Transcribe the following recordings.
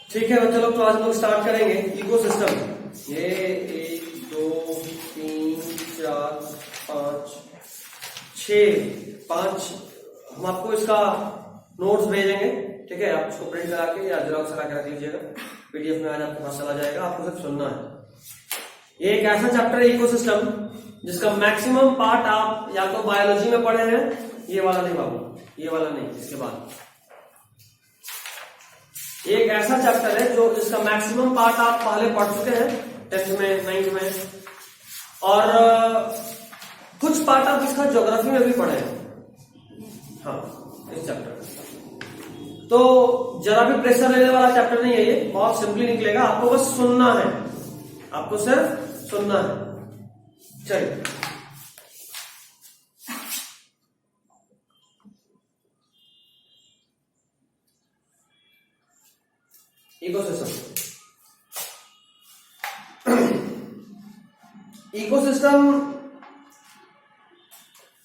ठीक है बच्चों लोग, तो आज हम लोग स्टार्ट करेंगे इकोसिस्टम। ये 1 2 3 4 5 6 5 हम आपको इसका नोट्स भेजेंगे। ठीक है, आप इसको प्रिंट करा के या जेरॉक्स करा के रख लीजिएगा, पीडीएफ में आज आपके पास चला जाएगा, आपको सिर्फ सुनना है। ये एक ऐसा चैप्टर है इकोसिस्टम जिसका मैक्सिमम पार्ट आप या तो बायोलॉजी में पढ़े हैं, ये वाला नहीं बाबू, ये वाला नहीं, इसके बाद एक ऐसा चैप्टर है जो जिसका मैक्सिमम पार्ट आप पहले पढ़ चुके हैं 10th में 9th में, और कुछ पार्ट आप इसका ज्योग्राफी में भी पढ़े हैं। हाँ, इस चैप्टर तो जरा भी प्रेशर लेने वाला चैप्टर नहीं है, ये बहुत सिंपली निकलेगा, आपको बस सुनना है, आपको सिर्फ सुनना है। चलिए इकोसिस्टम। इकोसिस्टम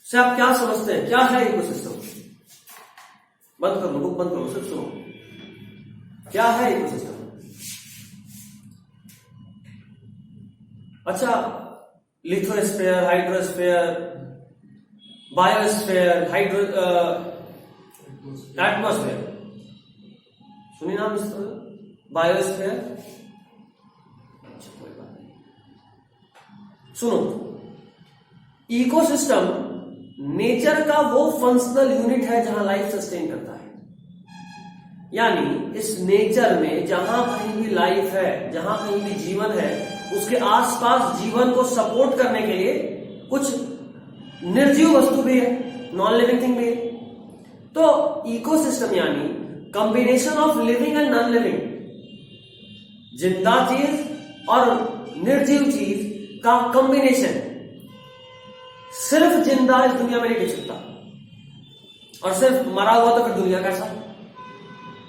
से आप क्या समझते हैं, क्या है इकोसिस्टम? बंद कर लो, बुक बंद करो, सिर्फ सुनो, क्या है इकोसिस्टम? अच्छा, लिथोस्फीयर, हाइड्रोस्फीयर, बायोस्फीयर, एटमॉस्फेयर, सुनिए नाम इस तरह, बायोस्फीयर। अच्छा कोई बात नहीं, सुनो, इकोसिस्टम नेचर का वो फंक्शनल यूनिट है जहां लाइफ सस्टेन करता है। यानी इस नेचर में जहां कहीं भी लाइफ है, जहां कहीं भी जीवन है, उसके आसपास जीवन को सपोर्ट करने के लिए कुछ निर्जीव वस्तु भी है, नॉन लिविंग थिंग भी है। तो इकोसिस्टम यानी combination of living and non living, जिंदा चीज और निर्जीव चीज का कॉम्बिनेशन। सिर्फ जिंदा इस दुनिया में नहीं टिक सकता, और सिर्फ मरा हुआ तो फिर दुनिया कैसा?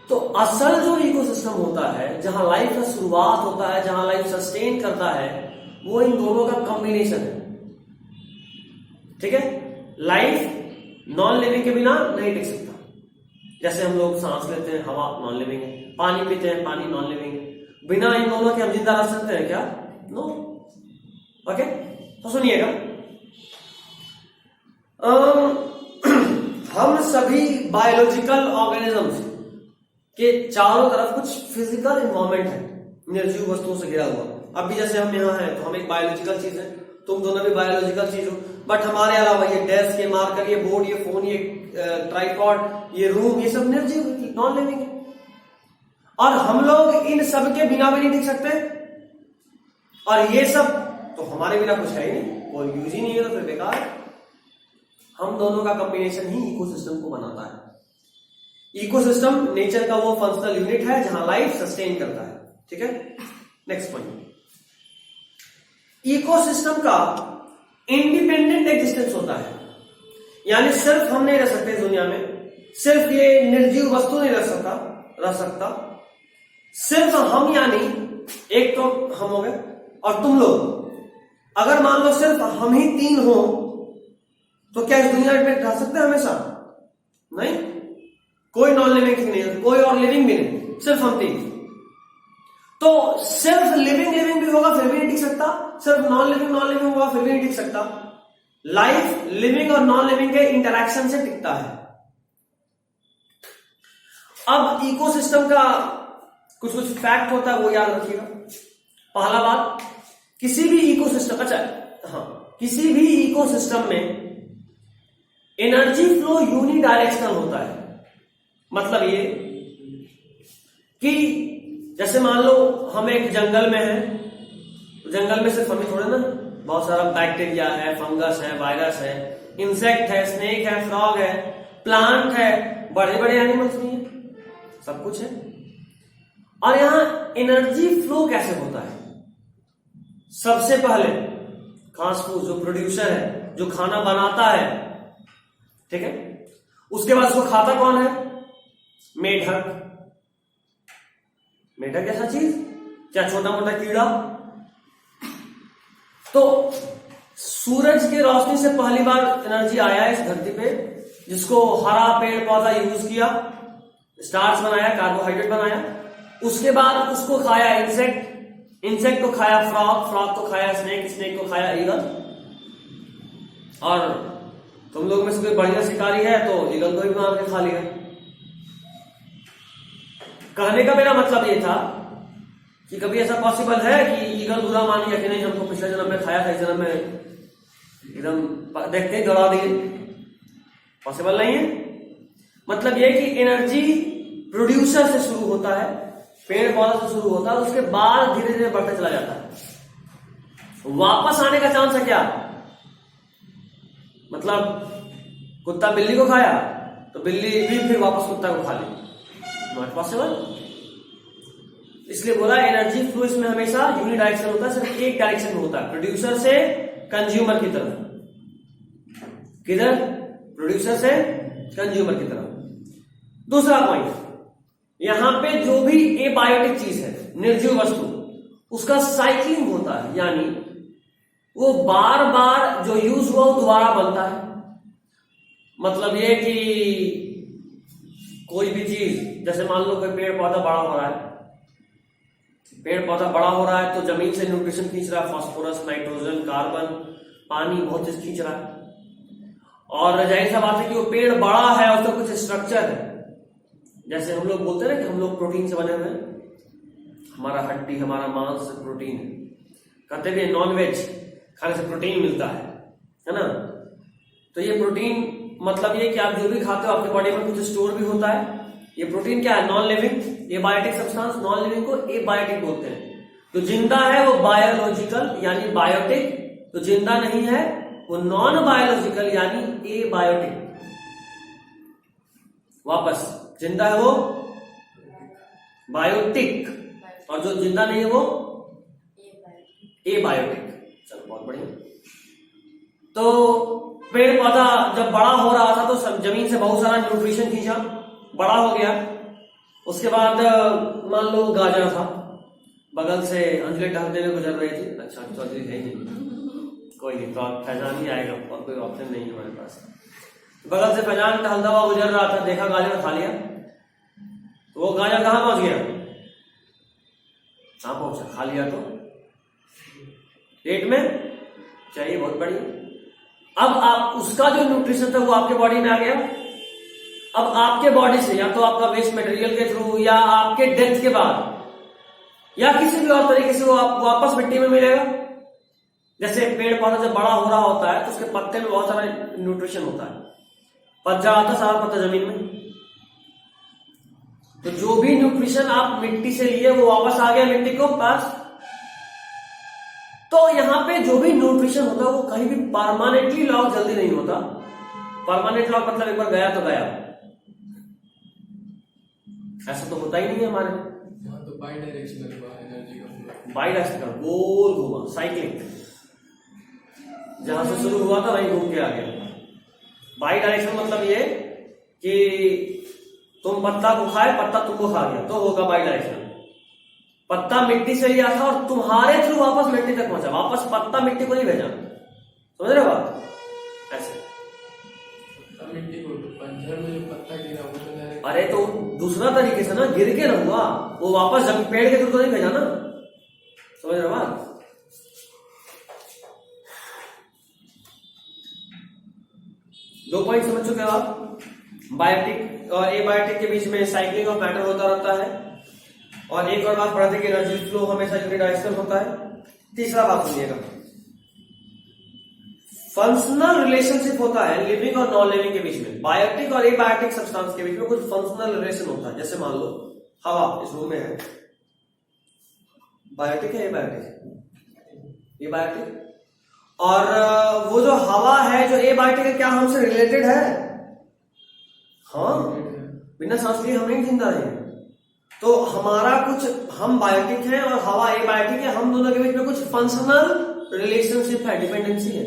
तो असल जो इकोसिस्टम होता है, जहां लाइफ का शुरुआत होता है, जहां लाइफ सस्टेन करता है, वो इन दोनों का कॉम्बिनेशन है। ठीक है, लाइफ नॉन लिविंग के बिना नहीं टिक सकता। जैसे हम लोग सांस लेते हैं, हवा नॉन लिविंग है, पानी पीते हैं, पानी नॉन लिविंग है, बिना इन दोनों के हम जिंदा रह सकते हैं क्या? नो। ओके, तो सुनिएगा, हम सभी बायोलॉजिकल ऑर्गेनिजम्स के चारों तरफ कुछ फिजिकल इन्वायरमेंट है, निर्जीव वस्तुओं से घिरा हुआ। अभी जैसे हम यहाँ हैं तो हम एक बायोलॉजिकल चीज है, तुम दोनों भी बायोलॉजिकल चीज हो, बट हमारे अलावा ये डेस्क, ये मार्कर, ये बोर्ड, ये फोन, ये ट्राइपॉड, ये रूम, ये सब निर्जीव नॉन लिविंग है। और हम लोग इन सब के बिना भी नहीं टिक सकते, और ये सब तो हमारे बिना कुछ है ही नहीं, कोई यूज ही नहीं है, तो फिर बेकार है। हम दोनों का कॉम्बिनेशन ही इकोसिस्टम को बनाता है। इकोसिस्टम नेचर का वो फंक्शनल यूनिट है जहां लाइफ सस्टेन करता है। ठीक है, नेक्स्ट पॉइंट, इकोसिस्टम का इंडिपेंडेंट एग्जिस्टेंस होता है। यानी सिर्फ हम नहीं रह सकते इस दुनिया में, सिर्फ ये निर्जीव वस्तु नहीं रह सकता, सिर्फ हम, यानी एक तो हम हो गए और तुम लोग। अगर मान लो सिर्फ हम ही 3 हो तो क्या इस दुनिया में रह सकते हैं हमेशा? नहीं, कोई नॉन लिविंग नहीं है, कोई और लिविंग भी नहीं, सिर्फ हम 3। तो सिर्फ लिविंग भी होगा फिर भी नहीं टिक सकता, सिर्फ नॉन लिविंग होगा फिर भी नहीं टिक सकता। लाइफ लिविंग और नॉन लिविंग के इंटरैक्शन से टिकता है। अब इकोसिस्टम का कुछ फैक्ट होता है, वो याद रखिएगा। पहला बात, किसी भी इकोसिस्टम, अच्छा हाँ, किसी भी इकोसिस्टम में एनर्जी फ्लो यूनिडायरेक्शनल होता है। मतलब ये कि जैसे मान लो हम एक जंगल में हैं, जंगल में सिर्फ हमें थोड़े ना, बहुत सारा बैक्टीरिया है, फंगस है, वायरस है, इंसेक्ट है, स्नेक है, फ्रॉग है, प्लांट है, बड़े बड़े एनिमल्स भी हैं, सब कुछ है। और यहां एनर्जी फ्लो कैसे होता है? सबसे पहले घास फूस जो प्रोड्यूसर है, जो खाना बनाता है, ठीक है, उसके बाद उसको खाता कौन है? मेढक। मेढक ऐसा चीज क्या, छोटा मोटा कीड़ा? तो सूरज की रोशनी से पहली बार एनर्जी आया इस धरती पे, जिसको हरा पेड़ पौधा यूज किया, स्टार्च बनाया, कार्बोहाइड्रेट बनाया, उसके बाद उसको खाया इंसेक्ट, इंसेक्ट को खाया फ्रॉग, फ्रॉग को खाया स्नेक, स्नेक को खाया ईगल। और तुम लोग में से कोई बढ़िया शिकारी है तो ईगल को भी मार के खा लिया। कहने का मेरा मतलब ये था कि कभी ऐसा पॉसिबल है कि ईगल बुरा मान लिया कि नहीं हमको पिछले जन्म में खाया था, इस जन्म में एकदम देखते ही दौड़ा दिए? पॉसिबल नहीं है। मतलब ये कि एनर्जी प्रोड्यूसर से शुरू होता है, पेड़ पौधा से शुरू होता है, उसके बाद धीरे धीरे बढ़ते चला जाता है। वापस आने का चांस है क्या? मतलब कुत्ता बिल्ली को खाया तो बिल्ली भी फिर वापस कुत्ता को खा ली? Not possible. इसलिए बोला एनर्जी फ्लो इसमें हमेशा यूनि डायरेक्शन होता है, सिर्फ एक डायरेक्शन में होता है, प्रोड्यूसर से कंज्यूमर की तरफ। किधर? प्रोड्यूसर से कंज्यूमर की तरफ। दूसरा पॉइंट, यहां पे जो भी एबायोटिक चीज है, निर्जीव वस्तु, उसका साइक्लिंग होता है, यानी वो बार बार जो यूज हुआ वो दोबारा बनता है। मतलब ये कि कोई भी चीज, जैसे मान लो कोई पेड़ पौधा बड़ा हो रहा है, पेड़ पौधा बड़ा हो रहा है तो जमीन से न्यूट्रिशन खींच रहा है, फास्फोरस, नाइट्रोजन, कार्बन, पानी, बहुत चीज खींच रहा है। और जाहिर सा बात है कि वो पेड़ बड़ा है, उसका कुछ स्ट्रक्चर है। जैसे हम लोग बोलते हैं ना कि हम लोग प्रोटीन से बने हुए हैं, हमारा हड्डी, हमारा मांस प्रोटीन है। कहते भी नॉन वेज खाने से प्रोटीन मिलता है ना? तो ये प्रोटीन मतलब ये कि आप जो भी खाते हो आपके बॉडी में कुछ स्टोर भी होता है। ये प्रोटीन क्या है? Non living abiotic substance. Non living को एबायोटिक बोलते हैं। तो जिंदा है वो बायोलॉजिकल यानी बायोटिक, तो जिंदा नहीं है वो नॉन बायोलॉजिकल यानी एबायोटिक। वापस, जिंदा है वो बायोटिक और जो जिंदा नहीं है वो एबायोटिक। चलो बहुत बढ़िया। तो पेड़ पौधा जब बड़ा हो रहा था तो जमीन से बहुत सारा न्यूट्रिशन खींचा, बड़ा हो गया। उसके बाद मान लो गाजर था, बगल से अंजलि टहलते हुए गुजर रही थी। अच्छा चौधरी है नहीं, कोई नहीं, तो आप फैजान ही आएगा और कोई ऑप्शन नहीं है हमारे पास। बगल से फैजान टहलता हुआ गुजर रहा था, देखा गाजर खा लिया। तो वो गाजर कहां पहुंच गया? कहां पहुंचा? खा लिया तो पेट में। चाहिए, बहुत बढ़िया। अब आप उसका जो न्यूट्रिशन था वो आपके बॉडी में आ गया। अब आपके बॉडी से या तो आपका वेस्ट मटेरियल के थ्रू या आपके डेथ के बाद या किसी भी और तरीके से वो आप वापस मिट्टी में मिलेगा। जैसे पेड़ पौधा जब बड़ा हो रहा होता है तो उसके पत्ते में बहुत सारा न्यूट्रिशन होता है, पत्ता आता है, सारा पत्ता जमीन में। तो जो भी न्यूट्रिशन आप मिट्टी से लिए वो वापस आ गया मिट्टी को पास। तो यहां पे जो भी न्यूट्रिशन होता है वो कहीं भी परमानेंटली लॉक जल्दी नहीं होता। परमानेंट लॉक मतलब एक बार गया तो गया, ऐसा तो होता ही नहीं है हमारे। तो बाई डायरेक्शनल एनर्जी का, बाई डायरेक्शनल गोल घूमा, साइक्लिंग, जहां से शुरू हुआ था वहीं घूम के आ गया। बाई डायरेक्शन मतलब ये कि तुम पत्ता को खाए, पत्ता तुमको खा गया, तो होगा बाई डायरेक्शन। पत्ता मिट्टी से लिया था और तुम्हारे थ्रू वापस मिट्टी तक पहुंचा, वापस पत्ता मिट्टी को नहीं भेजा। समझ रहे हो बात? ऐसे मिट्टी को पंजर में जो पत्ता गिरा वो तो डायरेक्ट, अरे तो दूसरा तरीके से ना, गिर के रहूंगा, वो वापस जब पेड़ के थ्रू तो नहीं भेजा ना। समझ रहे हो बात? दो पॉइंट समझ चुके हो आप। बायोटिक और एबायोटिक के बीच में साइक्लिंग ऑफ मैटर होता रहता है। और एक और बात पढ़ते कि एनर्जी फ्लो हमेशा यूनिडायरेक्शनल होता है। तीसरा बात सुनिएगा, फंक्शनल रिलेशनशिप होता है लिविंग और नॉन लिविंग के बीच में। बायोटिक और एबायोटिक सब्सटेंस के बीच में कुछ फंक्शनल रिलेशन होता है। जैसे मान लो हवा इस रूम में है, बायोटिक है एबायोटिक? एबायोटिक। और वो जो हवा है जो एबायोटिक है, क्या हमसे रिलेटेड है? हाँ, बिना सांस लिए हम नहीं जिंदा है। तो हमारा कुछ, हम बायोटिक हैं और हवा एबायोटिक है, हम दोनों के बीच में कुछ फंक्शनल रिलेशनशिप है, डिपेंडेंसी है।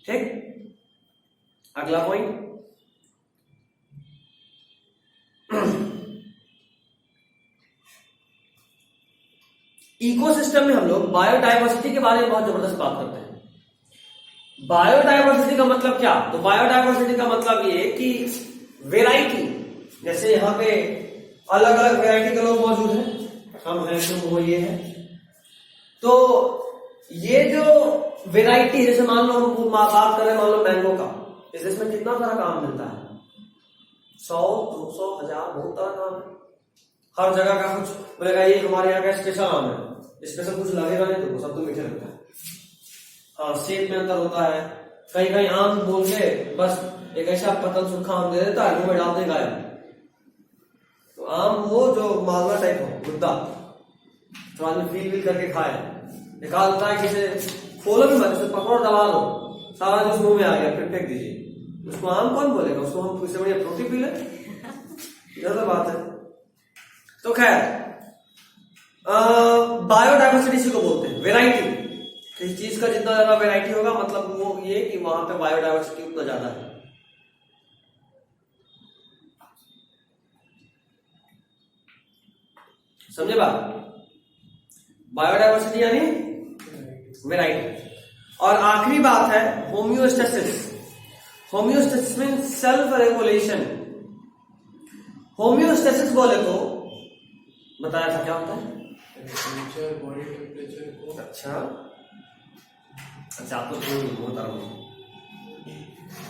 ठीक, अगला पॉइंट, इकोसिस्टम में हम लोग बायोडायवर्सिटी के बारे में बहुत जबरदस्त बात करते हैं। बायोडायवर्सिटी का मतलब क्या? तो बायोडायवर्सिटी का मतलब ये कि वेराइटी, जैसे यहां पे अलग अलग वैरायटी के लोग मौजूद हैं, कम है तो वो ये है। तो ये जो वेराइटी, जैसे मान लो हम बात करें मान लो मैंगो का, इसमें कितना सारा काम मिलता है, 100, 200, 1000 बहुत सारा काम है। हर जगह का कुछ बोलेगा ये हमारे यहाँ का स्पेशल आम है, स्पेशल कुछ लगेगा नहीं तो वो सब तो मीठे लगता है। हाँ, सेब में अंतर होता है, कहीं कहीं आम बोल के बस एक ऐसा पतल सूखा आम दे देता है, मुंह में डाल देगा है। तो आम वो जो मालवा टाइप हो, गुद्दा, तो आदमी फील करके खाए, निकाल होता है किसे खोलो भी मत, उसे पकड़ो दबा दो, सारा जो मुंह में आ गया फिर फेंक दीजिए। उसको आम कौन बोलेगा, उसको हम इससे बढ़िया फ्रूटी पी ले, ज्यादा बात है। तो खैर, बायोडाइवर्सिटी इसी को बोलते हैं, वेराइटी। किसी चीज का जितना ज्यादा वेराइटी होगा मतलब वो ये कि वहां पे बायोडाइवर्सिटी उतना ज्यादा है। समझे बात? बायोडाइवर्सिटी यानी वेराइटी। और आखिरी बात है homeostasis. Homeostasis mean self regulation. Homeostasis बोले तो बताया था क्या होता है? टेम्परेचर, बॉडी टेम्परेचर को। अच्छा आप तो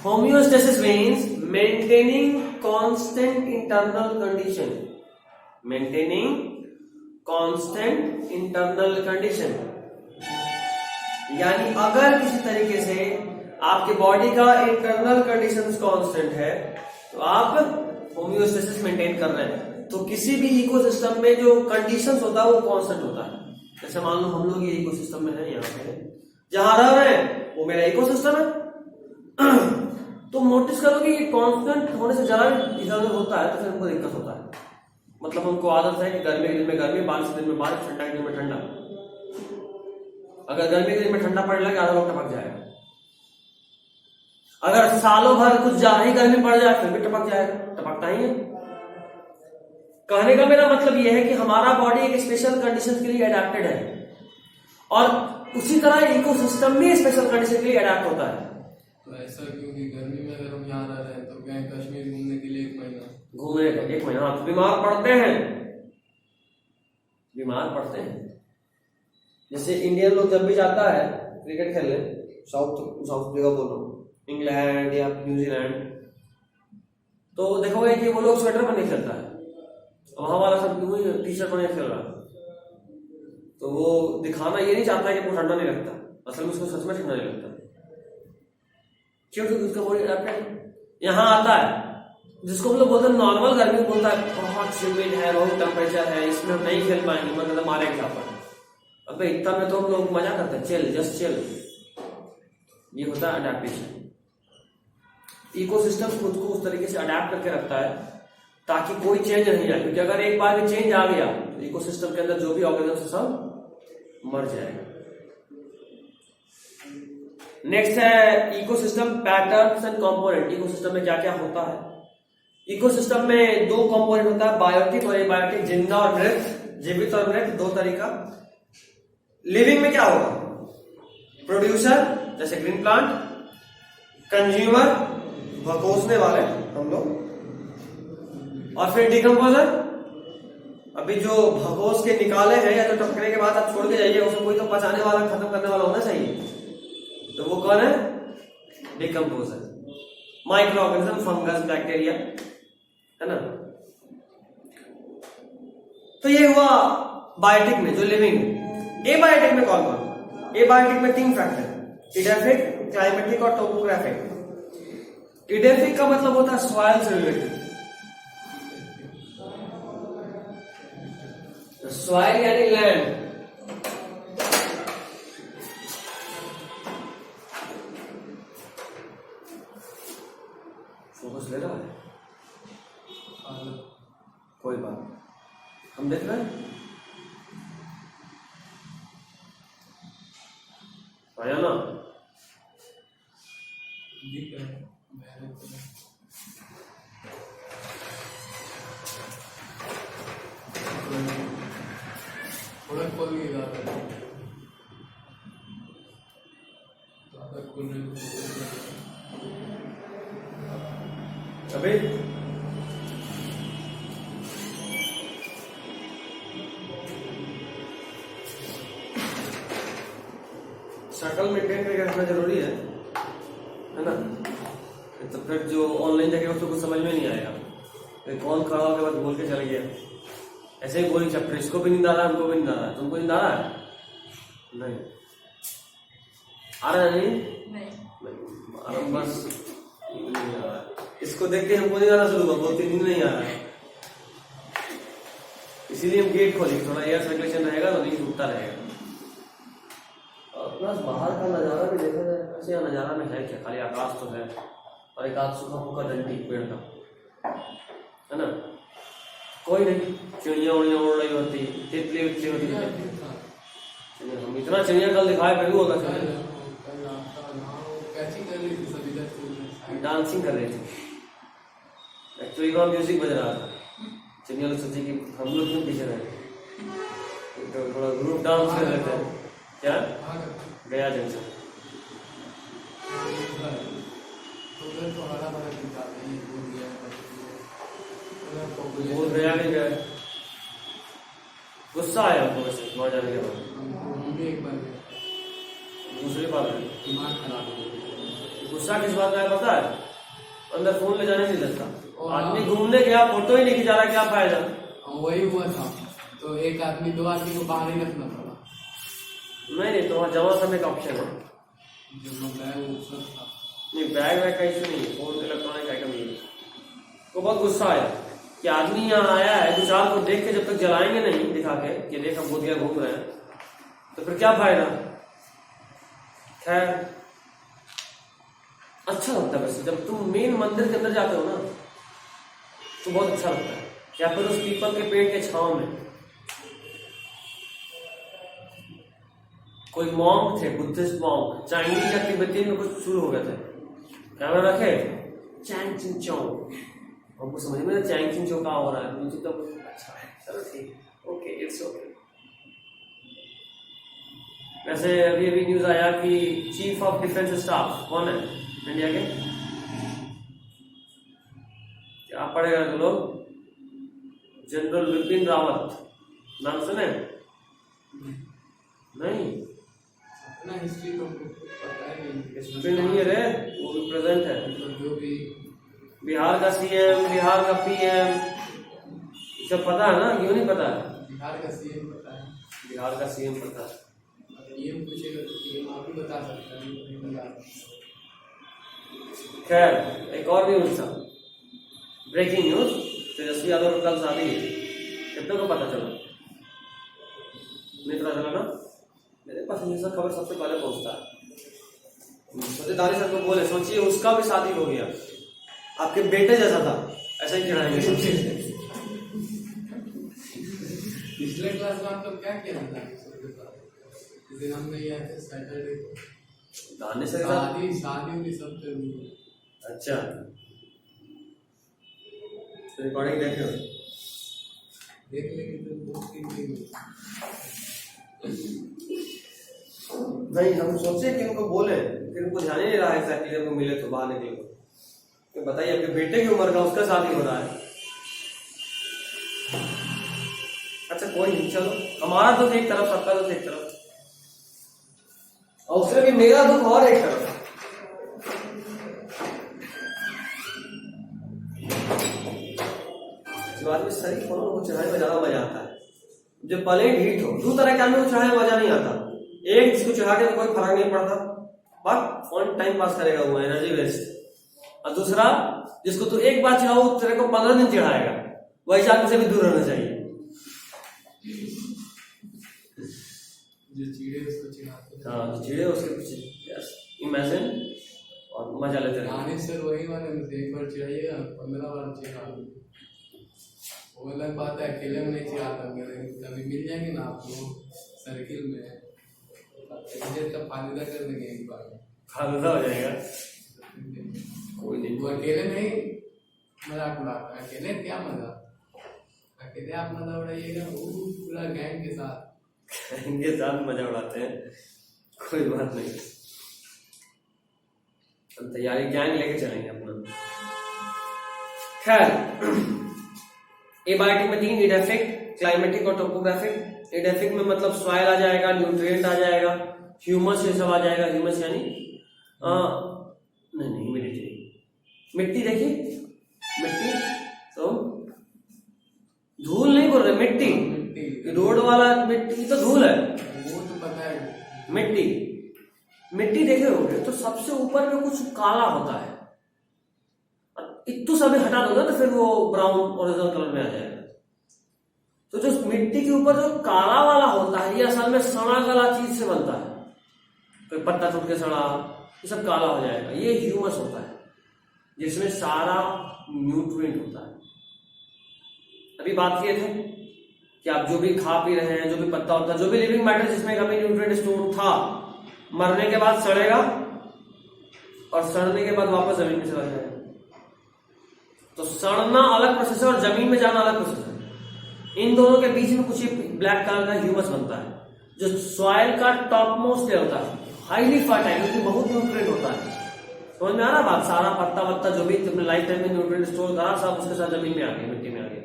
homeostasis means maintaining constant internal condition. Maintaining constant internal condition यानी अगर किसी तरीके से आपके बॉडी का इंटरनल कंडीशंस कांस्टेंट है तो आप होम्योस्टेसिस मेंटेन कर रहे हैं। तो किसी भी इकोसिस्टम में जो कंडीशंस होता है वो कांस्टेंट होता है। जैसे मान लो हम लोग ये इकोसिस्टम में है, यहाँ पे जहां रह रहे हैं वो मेरा इकोसिस्टम है। तो नोटिस करोगे कि कांस्टेंट होने से जरा भी इधर उधर होता है तो फिर हमको दिक्कत होता है। मतलब हमको आदत है कि गर्मी के दिन में गर्मी, बारिश के दिन में बारिश, ठंडा के दिन में ठंडा। अगर गर्मी के दिन में ठंडा पड़ने लगे आधा लोग टपक जाएगा, अगर सालों भर कुछ ज्यादा ही गर्मी पड़ जाए फिर भी टपक जाएगा, टपकता ही है। कहने का मेरा मतलब यह है कि हमारा बॉडी एक स्पेशल कंडीशन के लिए अडेप्टेड है और उसी तरह इकोसिस्टम भी स्पेशल कंडीशन के लिए अडेप्ट होता है। तो ऐसा क्योंकि गर्मी में अगर हम यहाँ रह रहे हैं तो गए कश्मीर घूमने के लिए 1 महीना, घूमने का 1 महीना तो बीमार पड़ते हैं, बीमार पड़ते हैं। जैसे इंडियन लोग जब भी जाता है क्रिकेट खेलने साउथ जगह बोल रहा हूँ, इंग्लैंड या न्यूजीलैंड, तो देखोगे कि वो लोग स्वेटर पर नहीं खेलता है, वहां वाला सब टी शर्ट पर नहीं खेल रहा। तो वो दिखाना ये नहीं चाहता है कि वो ठंडा नहीं लगता, असल में उसको सच में ठंडा नहीं लगता। क्योंकि उसका बॉडी अडेप्टेड यहाँ आता है। जिसको हम लोग बोलते हैं नॉर्मल गर्मी बोलता है बहुत ह्यूमिड है, बहुत टेम्परेचर है, इसमें हम नहीं खेल पाएंगे, मतलब मारे क्या पर। अबे इतना में तो हम लोग मजा करते हैं, चिल, जस्ट चिल। ये होता है अडेप्टेशन। इकोसिस्टम खुद को उस तरीके से अडेप्ट करके रखता है ताकि कोई चेंज नहीं आए, क्योंकि अगर एक बार भी चेंज आ गया तो इकोसिस्टम के अंदर जो भी ऑर्गेनिज्म सब मर जाएगा। नेक्स्ट है ecosystem patterns and component. Ecosystem में क्या क्या होता है? इकोसिस्टम में 2 कंपोनेंट होता है, बायोटिक और एबायोटिक, जिंदा और मृत, जीवित और मृत, 2 तरीका। लिविंग में क्या होगा? प्रोड्यूसर जैसे ग्रीन प्लांट, कंज्यूमर भकोसने वाले हम लोग, और फिर डिकम्पोजर। अभी जो भकोस के निकाले हैं या तो टपकने के बाद आप छोड़ के जाइए, उसको कोई तो पचाने वाला, खत्म करने वाला होना चाहिए, तो वो कौन है? Decomposer. Micro organism, fungus, bacteria, है ना। तो ये हुआ बायोटिक में जो लिविंग है। एबायोटिक में कौन कौन? एबायोटिक में 3 फैक्टर, इडेफिक, क्लाइमेटिक और टोपोग्राफिक। इडेफिक का मतलब होता है सॉइल से रिलेटेड। सॉइल यानी लैंड, फोकस ले रहा है, कोई बात, हम देख रहे हैं आया ना। थोड़ा खोल के अभी शक्ल मेंटेन करके रखना जरूरी है ना। तो फिर जो ऑनलाइन जगह उसको कुछ समझ में नहीं आएगा, फिर कौन खड़ा होकर बस बोल के चल गया, ऐसे ही बोली चैप्टर, इसको भी नींद आ रहा है, हमको भी नींद आ रहा है, तुमको नींद आ रहा है? नहीं आ रहा है, नहीं आ रहा, बस नहीं आ रहा है। इसको देख के हमको नहीं आना शुरू हुआ, 2-3 दिन नहीं आ रहा है, इसीलिए हम गेट खोलेंगे, थोड़ा एयर सर्कुलेशन रहेगा तो नहीं टूटता रहेगा। प्लस बाहर का नज़ारा भी देखा जाए, वैसे यहाँ नज़ारा में है क्या, खाली आकाश तो है और एक आध सूखा फूका डंडी पेड़ का, है ना, कोई नहीं, चिड़िया उड़िया उड़ रही होती, तितली वितली होती है। हम इतना चिड़िया कल दिखाए फिर भी होगा, डांसिंग कर रही थी, एक्चुअली वहाँ म्यूजिक बज रहा था, चिड़िया लोग सोचे कि हम लोग क्यों पीछे रहे, तो थोड़ा ग्रुप डांस कर लेते हैं। क्या गया जंक्शन बोल गया भी गया, गुस्सा आया हमको वैसे वहाँ जाने के बाद। एक बार दूसरी बात दिमाग खराब हो गया। गुस्सा किस बात का है पता है, अंदर फोन ले जाने नहीं देता, आदमी घूमने गया फोटो ही नहीं खिंचा रहा, क्या फायदा। वही हुआ था, तो एक आदमी 2 आदमी को बाहर ही रखना पड़ा। नहीं तो वहाँ जमा करने का ऑप्शन है, जो बैग वो सब था, नहीं बैग वैग का इशू नहीं है, फोन इलेक्ट्रॉनिक आइटम नहीं है। तो बहुत गुस्सा आया कि आदमी यहाँ आया है, 2-4 को देख के जब तक जलाएंगे नहीं दिखा के कि देख हम भूतिया घूम रहे हैं, तो फिर क्या फायदा। खैर अच्छा लगता है वैसे, जब तुम मेन मंदिर के अंदर जाते हो ना तो बहुत अच्छा लगता है, या फिर उस पीपल के पेड़ के छांव में। कोई मॉन्क थे, बुद्धिस्ट मॉन्क, चाइनीज या तिब्बती में कुछ शुरू हो गए थे, क्या नाम रखे, चैंग चिन चौ, हमको समझ में चैंग चिन चौ का हो रहा है, मुझे तो अच्छा है, चलो ठीक, ओके इट्स ओके। वैसे अभी अभी न्यूज आया कि चीफ ऑफ डिफेंस स्टाफ कौन है इंडिया के, क्या पढ़ेगा तो लोग, जनरल विपिन रावत, नाम सुने? नहीं अपना हिस्ट्री तो पता ही नहीं, हिस्ट्री नहीं है रे, वो भी प्रेजेंट है, जो भी बिहार का सीएम, बिहार का पीएम, सब पता है ना, क्यों नहीं पता है? बिहार का सीएम पता है, बिहार का सीएम पता है, पीएम पूछेगा तो पीएम आप ही बता सकते हैं, नहीं बता। खैर एक और न्यूज था, ब्रेकिंग न्यूज, तेजस्वी यादव को कल शादी है, कितने को पता चला? नहीं पता चला ना, मेरे पास हमेशा खबर सबसे पहले पहुंचता है। सोचे दानी सर को बोले, सोचिए उसका भी शादी हो गया, आपके बेटे जैसा था, ऐसा ही चिढ़ाएंगे सोचिए। पिछले क्लास में तो क्या किया था, इस दिन हम नहीं आए थे सैटरडे को, दाने से शादी भी सब चल रही है। अच्छा रिकॉर्डिंग देख लो, देख लेंगे तो 2-3 दिन नहीं हम सोचे कि उनको बोले, फिर उनको ध्यान ही नहीं रहा एग्जैक्टली, जब वो मिले तो बाहर निकले तो बताइए आपके बेटे की उम्र का उसका शादी हो रहा है। अच्छा कोई नहीं, चलो हमारा दुख एक तरफ, सबका दुख एक तरफ, और उसमें भी मेरा दुख और एक तरफ। जो आदमी शरीफ हो को चढ़ाने में ज्यादा मजा आता है, जब पले ढीठ हो, 2 तरह के आदमी को चढ़ाने में मजा नहीं आता, एक जिसको चढ़ा के तो कोई फर्क नहीं पड़ता, बस ऑन टाइम पास करेगा वो, एनर्जी वेस्ट, और दूसरा जिसको तू एक बार चढ़ाओ तेरे को 15 दिन चढ़ाएगा, वैसे आदमी से भी दूर रहना चाहिए। जो चिड़े उसको चिढ़ाते हैं। हाँ जो चिड़े उसके पीछे इमेजिन और मजा लेते रहे। गाने सर वही वाले में से, एक बार चिढ़ाइएगा 15 बार चिढ़ा, वो अलग बात है, अकेले में नहीं चिढ़ाता, कभी मिल जाएंगे ना आपको सर्किल में, का फायदा कर देंगे, एक बार फायदा हो जाएगा, कोई नहीं, वो अकेले नहीं मजाक उड़ाता, अकेले क्या मजा, अकेले आप मजा उड़ाइएगा, वो पूरा गैंग के साथ, इनके साथ मजा उड़ाते हैं, कोई बात नहीं, हम तैयारी गैंग लेके चलेंगे अपना। खैर एबायोटिक में 3, इडेफिक, क्लाइमेटिक और टोपोग्राफिक। इडेफिक में मतलब सॉइल आ जाएगा, न्यूट्रिएंट आ जाएगा, ह्यूमस ये सब आ जाएगा। ह्यूमस यानी नहीं ह्यूमिडिटी। मिट्टी देखिए, मिट्टी तो धूल नहीं बोल रहे, मिट्टी। रोड वाला मिट्टी तो धूल है, वो तो पता है। मिट्टी, मिट्टी देखे होंगे तो सबसे ऊपर में कुछ काला होता है, इतू सभी हटा दो ना तो फिर वो ब्राउन ओरिजिनल कलर में आ जाएगा। तो जो मिट्टी के ऊपर जो काला वाला होता है ये असल में सड़ा गला चीज से बनता है, कोई पत्ता टूट के सड़ा, ये सब काला हो जाएगा। ये ह्यूमस होता है जिसमें सारा न्यूट्रिएंट होता है। अभी बात किए थे कि आप जो भी खा पी रहे हैं, जो भी पत्ता होता है, जो भी लिविंग मैटर जिसमें कभी न्यूट्रिएंट स्टोर था, मरने के बाद सड़ेगा और सड़ने के बाद वापस जमीन में चला जाएगा। तो सड़ना अलग प्रोसेस है और जमीन में जाना अलग प्रोसेस है। इन दोनों के बीच में कुछ ब्लैक कलर का ह्यूमस बनता है जो सॉइल का टॉप मोस्ट लेयर होता है, हाईली फर्टाइल, क्योंकि बहुत न्यूट्रिएंट होता है। समझ में आ रहा बात? सारा पत्ता वत्ता जो भी तुमने लाइफ टाइम में न्यूट्रिएंट स्टोर करा सब उसके साथ जमीन में आ गया, मिट्टी में आ गया।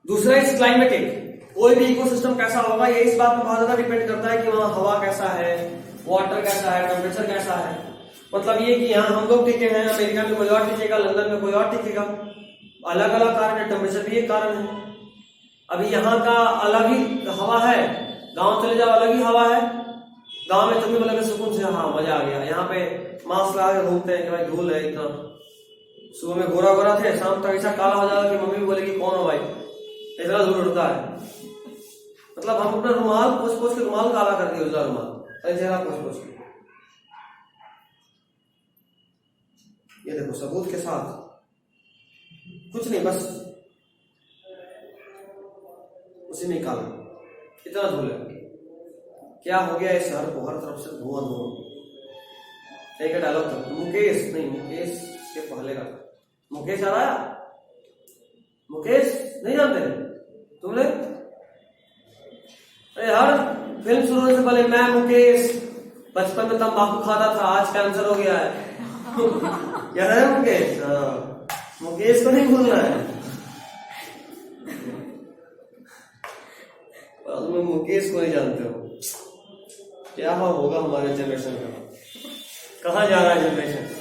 दूसरा इस क्लाइमेटिक, कोई भी इकोसिस्टम कैसा होगा ये इस बात पर बहुत ज्यादा डिपेंड करता है कि वहां हवा कैसा है, वाटर कैसा है, टेम्परेचर कैसा है। मतलब ये कि यहाँ हम लोग टिके हैं, अमेरिका में कोई और टिकेगा, लंदन में कोई और टिकेगा, अलग अलग कारण है। टेम्परेचर भी एक कारण है। अभी यहाँ का अलग ही हवा है, गांव चले जाओ अलग ही हवा है। गांव में तुम्हें बोलोगे सुकून से, हाँ मजा आ गया। यहाँ पे मास्क लगा के घूमते हैं कि भाई धूल है इतना, सुबह में गोरा गोरा थे, शाम तक ऐसा काला हो जाएगा कि मम्मी बोलेगी कौन हो भाई, इतना धूल उड़ता है। मतलब हम अपना रुमाल पोछ पोछ के रुमाल काला कर दिया, उजला रुमाल चेहरा पोछ पोछ के। ये देखो सबूत के साथ, कुछ नहीं, बस उसी में काला, इतना धूल है। क्या हो गया इस शहर को, हर तरफ से धुआं धुआं। एक डायलॉग था, मुकेश नहीं, मुकेश के पहले का, मुकेश आ रहा, मुकेश नहीं जानते तुमने? अरे हर फिल्म शुरू होने से पहले मैं मुकेश बचपन में तंबाकू खाता था, आज कैंसर हो गया है। याद है मुकेश? हाँ, मुकेश को नहीं भूलना है। तुम मुकेश को नहीं जानते हो, क्या होगा हमारे जनरेशन का, कहाँ जा रहा है जनरेशन।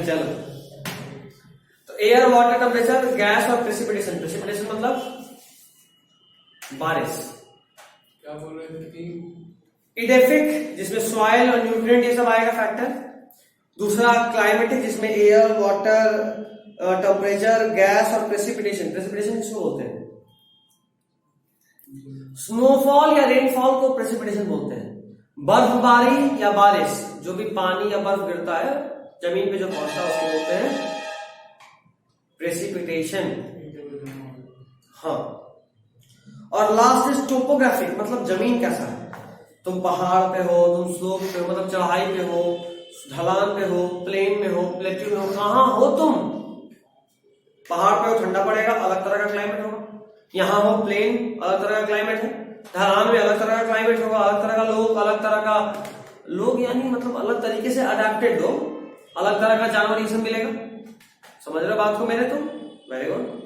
चलो, तो एयर, वाटर, टेम्परेचर, गैस और प्रेसिपिटेशन। प्रेसिपिटेशन मतलब बारिश। क्या बोल रहे थे कि इडेफिक जिसमें सॉइल और न्यूट्रिएंट ये सब आएगा फैक्टर। दूसरा क्लाइमेटिक जिसमें एयर, वाटर, टेम्परेचर, गैस और प्रेसिपिटेशन। प्रेसिपिटेशन किसको बोलते हैं? स्नोफॉल या रेनफॉल को प्रेसिपिटेशन बोलते हैं। बर्फबारी या बारिश, जो भी पानी या बर्फ गिरता है जमीन पे जो पहुंचता है उसको बोलते हैं प्रेसिपिटेशन। हाँ, और लास्ट इज टोपोग्राफिक, मतलब जमीन कैसा है। तुम पहाड़ पे हो, तुम स्लोप पे हो, मतलब चढ़ाई पे हो, ढलान पे हो, प्लेन में हो, प्लेट्यू में हो, कहां हो तुम? पहाड़ पे हो ठंडा पड़ेगा, अलग तरह का क्लाइमेट होगा। यहाँ हो प्लेन, अलग तरह का क्लाइमेट है। ढलान में अलग तरह का क्लाइमेट होगा, अलग तरह का लोग, अलग तरह का लोग यानी मतलब अलग तरीके से अडेप्टेड लोग, अलग तरह का जानवर ये सब मिलेगा। समझ रहे बात को मेरे? तो वेरी गुड।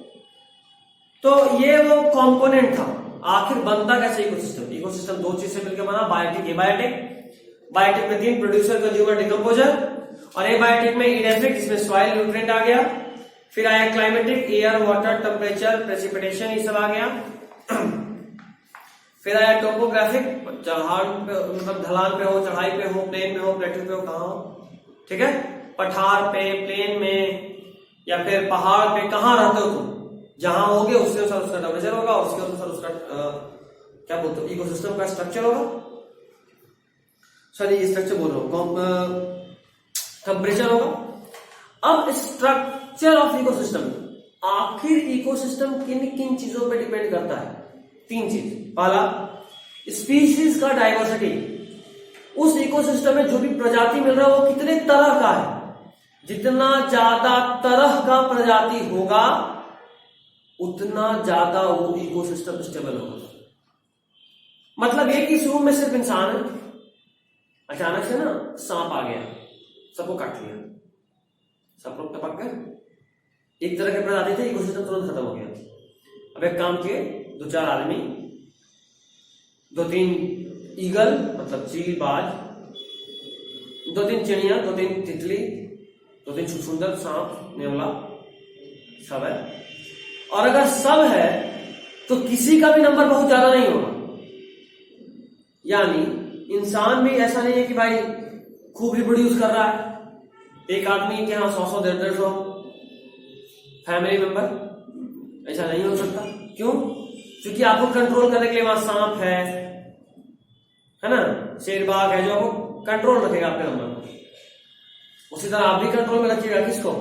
तो ये वो कंपोनेंट था। आखिर बनता कैसे इकोसिस्टम? इकोसिस्टम दो चीज से मिलकर बना, बायोटिक, एबायोटिक। बायोटिक में तीन, प्रोड्यूसर, कंज्यूमर, डिकम्पोजर। और एबायोटिक में इडेफिक जिसमें सॉइल, न्यूट्रिएंट आ गया। फिर आया climatic, air, water, temperature, precipitation, ये सब आ गया। फिर आया टोपोग्राफिक, चढ़ान पे मतलब ढलान पे हो, चढ़ाई पे हो, प्लेन में हो, प्लेट्यू पे हो, कहाँ हो, ठीक है, पठार पे, प्लेन में या फिर पहाड़ पे, कहाँ रहते हो तुम, जहां होगे उसके अनुसार उसका टेम्परेचर होगा, उसके अनुसार उसका क्या बोलते हो इकोसिस्टम का स्ट्रक्चर होगा। सॉरी स्ट्रक्चर बोल रहा हूं, टेम्परेचर होगा। अब स्ट्रक्चर ऑफ इकोसिस्टम, आखिर इकोसिस्टम किन किन चीजों पे डिपेंड करता है? तीन चीज। पहला, स्पीशीज का डाइवर्सिटी, उस इकोसिस्टम में जो भी प्रजाति मिल रहा है वो कितने तरह का है। जितना ज्यादा तरह का प्रजाति होगा उतना ज्यादा वो इकोसिस्टम स्टेबल होगा। मतलब ये कि इस रूम में सिर्फ इंसान है, अचानक से ना सांप आ गया, सबको काट लिया, सब लोग टपक गए। एक तरह के प्रजाति थे, इकोसिस्टम तुरंत खत्म हो गया। अब एक काम किए, दो चार आदमी 2-3 ईगल मतलब चील बाज, 2-3 चिड़िया, 2-3 तितली, 2-3 छुछुंदर, सांप, नेवला, सब है। और अगर सब है तो किसी का भी नंबर बहुत ज्यादा नहीं होगा। यानी इंसान भी ऐसा नहीं है कि भाई खूब रिप्रोड्यूस कर रहा है, एक आदमी के यहाँ 100-100, 150-150 फैमिली मेंबर, ऐसा नहीं हो सकता। क्यों? क्योंकि आपको कंट्रोल करने के लिए वहां सांप है ना, शेर बाघ है, जो आपको कंट्रोल रखेगा आपके नंबर को। उसी तरह आप भी कंट्रोल में रखिएगा किसको?